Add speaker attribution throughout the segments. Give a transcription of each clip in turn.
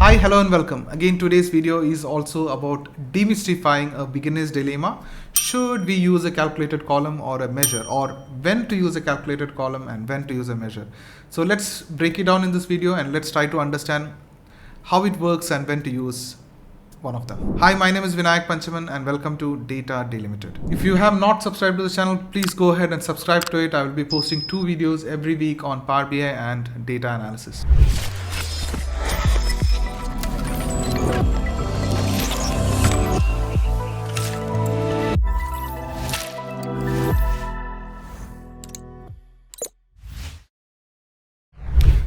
Speaker 1: Hi, hello and welcome. Again, today's video is also about demystifying a beginner's dilemma. Should we use a calculated column or a measure, or when to use a calculated column and when to use a measure? So let's break it down in this video and let's try to understand how it works and when to use one of them. Hi, my name is Vinayak Panchaman and welcome to Data Delimited. If you have not subscribed to the channel, please go ahead and subscribe to it. I will be posting 2 videos every week on Power BI and data analysis.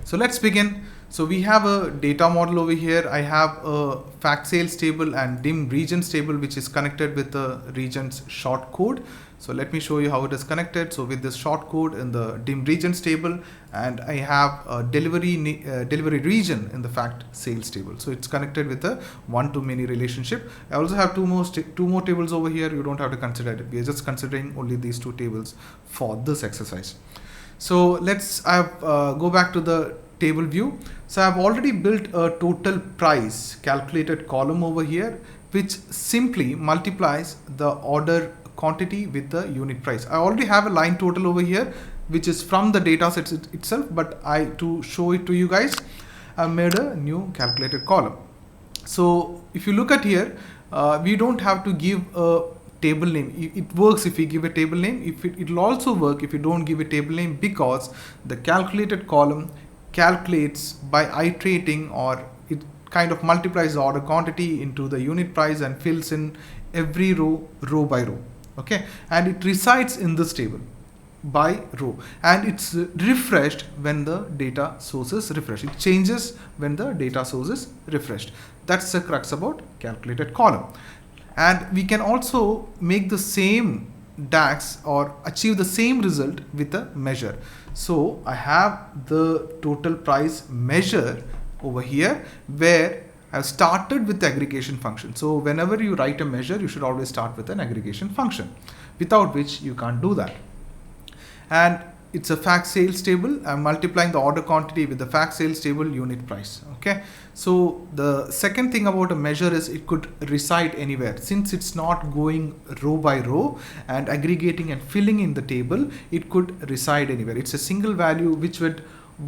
Speaker 1: So let's begin. So we have a data model over here. I have a fact sales table and dim regions table which is connected with the regions short code. So let me show you how it is connected. So with this short code in the dim regions table, and I have a delivery region in the fact sales table. So it's connected with a one-to-many relationship. I also have two more tables over here. You don't have to consider it. We are just considering only these 2 tables for this exercise. So let's go back to the table view. So I've already built a total price calculated column over here, which simply multiplies the order quantity with the unit price. I already have a line total over here, which is from the data set itself, but to show it to you guys, I made a new calculated column. So if you look at here, we don't have to give a table name. It works if we give a table name. It will also work if you don't give a table name, because the calculated column calculates by iterating, or it kind of multiplies the order quantity into the unit price and fills in every row by row. Okay, and it resides in this table by row, and it's refreshed when the data source is refreshed. It changes when the data source is refreshed. That's the crux about calculated column. And we can also make the same DAX or achieve the same result with a measure. So I have the total price measure over here, where I've started with the aggregation function. So whenever you write a measure, you should always start with an aggregation function, without which you can't do that. And it's a fact sales table. I'm multiplying the order quantity with the fact sales table unit price. Okay. So the second thing about a measure is it could reside anywhere. Since it's not going row by row and aggregating and filling in the table, it could reside anywhere. It's a single value which would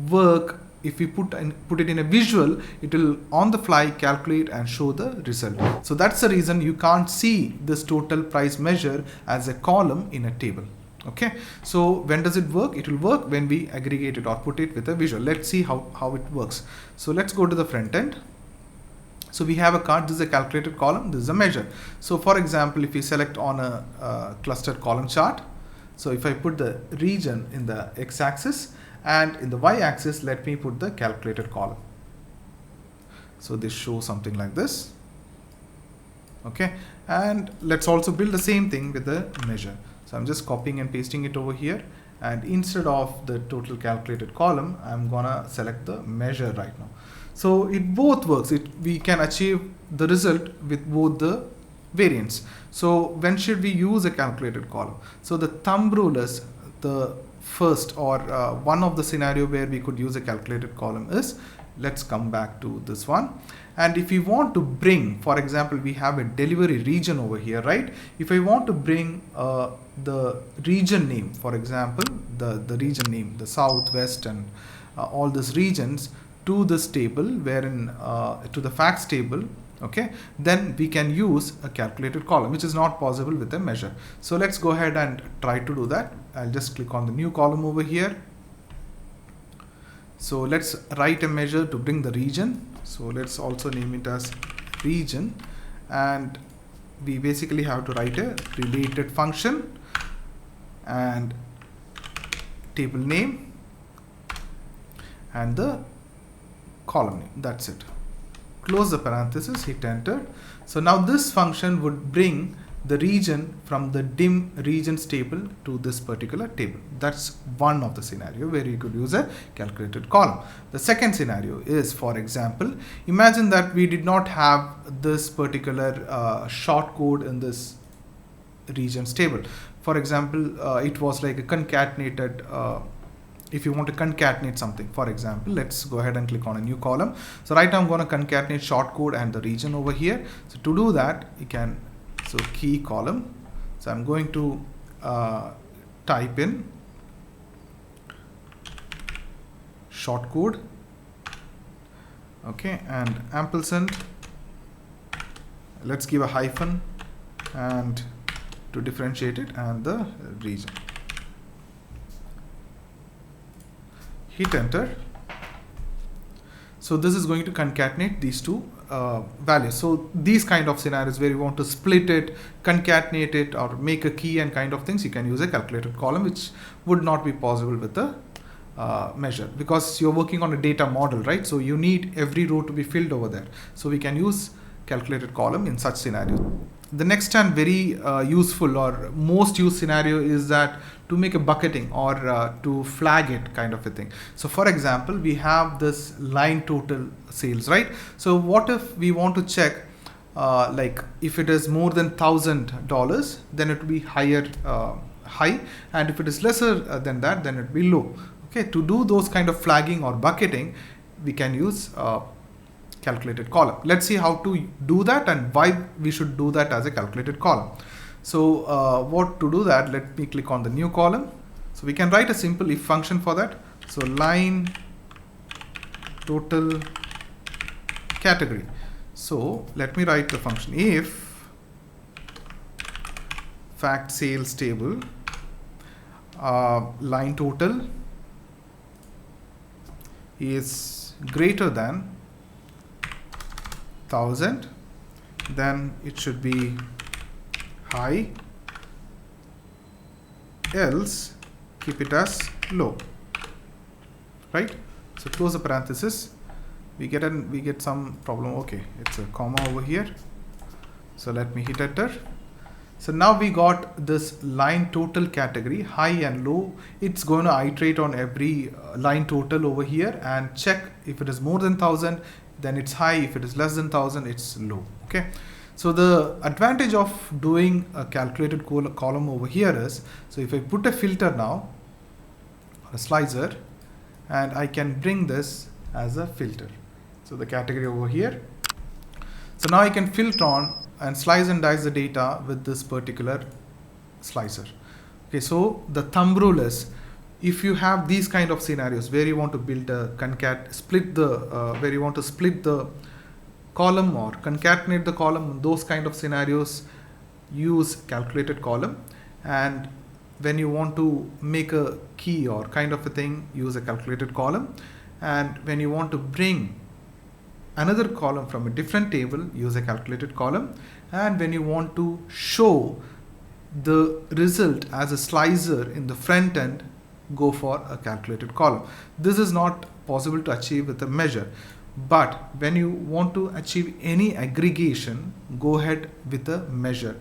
Speaker 1: work. If we put it in a visual, it will on the fly calculate and show the result. So that's the reason you can't see this total price measure as a column in a table. Okay, so when does it work? It will work when we aggregate it or put it with a visual. Let's see how it works. So let's go to the front end. So we have a card. This is a calculated column. This is a measure. So for example, if we select on a clustered column chart, so if I put the region in the x-axis and in the y-axis, let me put the calculated column. So this shows something like this. Okay, and let's also build the same thing with the measure. So I'm just copying and pasting it over here, and instead of the total calculated column, I'm gonna select the measure right now. So it both works. We can achieve the result with both the variants. So when should we use a calculated column? So the thumb rule is the first, or one of the scenario where we could use a calculated column is, let's come back to this one. And if we want to bring, for example, we have a delivery region over here, right? If I want to bring the region name, for example, the region name, the south, west, and all these regions to this table, wherein to the facts table, okay, then we can use a calculated column, which is not possible with a measure. So let's go ahead and try to do that. I'll just click on the new column over here. So let's write a measure to bring the region. So let's also name it as region, and we basically have to write a related function and table name and the column name. That's it. Close the parenthesis, hit enter. So now this function would bring the region from the dim regions table to this particular table. That's one of the scenario where you could use a calculated column. The second scenario is, for example, imagine that we did not have this particular short code in this regions table. For example, it was like a concatenated if you want to concatenate something. For example, let's go ahead and click on a new column. So right now I'm going to concatenate shortcode and the region over here. So to do that, you can, so key column. So I'm going to type in shortcode, okay, and ampersand. Let's give a hyphen and to differentiate it, and the region. Hit enter. So this is going to concatenate these two values. So these kind of scenarios where you want to split it, concatenate it, or make a key and kind of things, you can use a calculated column, which would not be possible with the measure, because you're working on a data model, right? So you need every row to be filled over there. So we can use calculated column in such scenario. The next and very useful or most used scenario is that to make a bucketing or to flag it kind of a thing. So for example, we have this line total sales, right? So what if we want to check like if it is more than $1,000, then it will be higher, high, and if it is lesser than that, then it will be low. Okay, to do those kind of flagging or bucketing, we can use calculated column. Let's see how to do that and why we should do that as a calculated column. So what to do that, let me click on the new column. So we can write a simple if function for that. So line total category. So let me write the function if fact sales table line total is greater than 1,000, then it should be high, else keep it as low, right? So close the parenthesis. We get some problem. Okay, it's a comma over here. So let me hit enter. So now we got this line total category, high and low. It's going to iterate on every line total over here and check if it is more than 1,000, then it's high. If it is less than 1,000, it's low. Okay. So the advantage of doing a calculated column over here is, so if I put a filter now, a slicer, and I can bring this as a filter. So the category over here. So now I can filter on and slice and dice the data with this particular slicer. Okay, so the thumb rule is, if you have these kind of scenarios where you want to build a where you want to split the column or concatenate the column, those kind of scenarios, use calculated column. And when you want to make a key or kind of a thing, use a calculated column. And when you want to bring another column from a different table, use a calculated column. And when you want to show the result as a slicer in the front end, go for a calculated column. This is not possible to achieve with a measure, but when you want to achieve any aggregation, go ahead with a measure.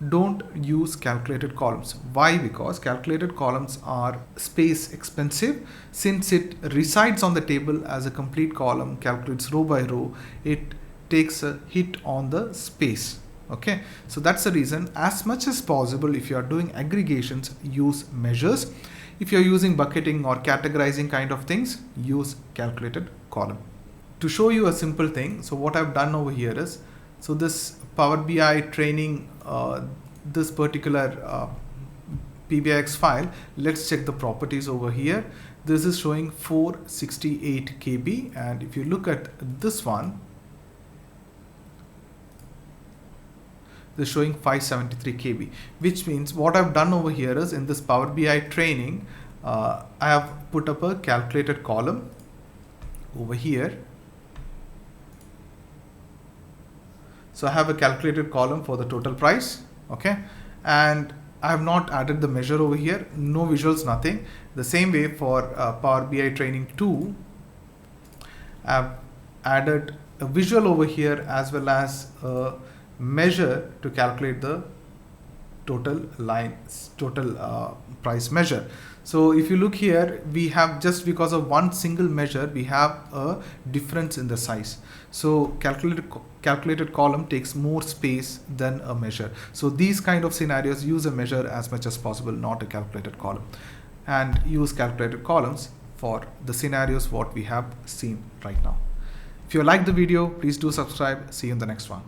Speaker 1: Don't use calculated columns. Why? Because calculated columns are space expensive. Since it resides on the table as a complete column, calculates row by row, it takes a hit on the space. Okay, so that's the reason, as much as possible, if you are doing aggregations, use measures. If you're using bucketing or categorizing kind of things, use calculated column. To show you a simple thing, so what I've done over here is, so this Power BI training, this particular PBIX file, let's check the properties over here. This is showing 468 KB, and if you look at this one, this is showing 573 KB, which means what I've done over here is, in this Power BI training, I have put up a calculated column over here. So I have a calculated column for the total price, okay, and I have not added the measure over here, no visuals, nothing. The same way for Power BI training 2, I've added a visual over here as well as a measure to calculate the total price measure. So if you look here, we have, just because of one single measure, we have a difference in the size. So calculated column takes more space than a measure. So these kind of scenarios, use a measure as much as possible, not a calculated column. and use calculated columns for the scenarios what we have seen right now. If you like the video, please do subscribe. See you in the next one.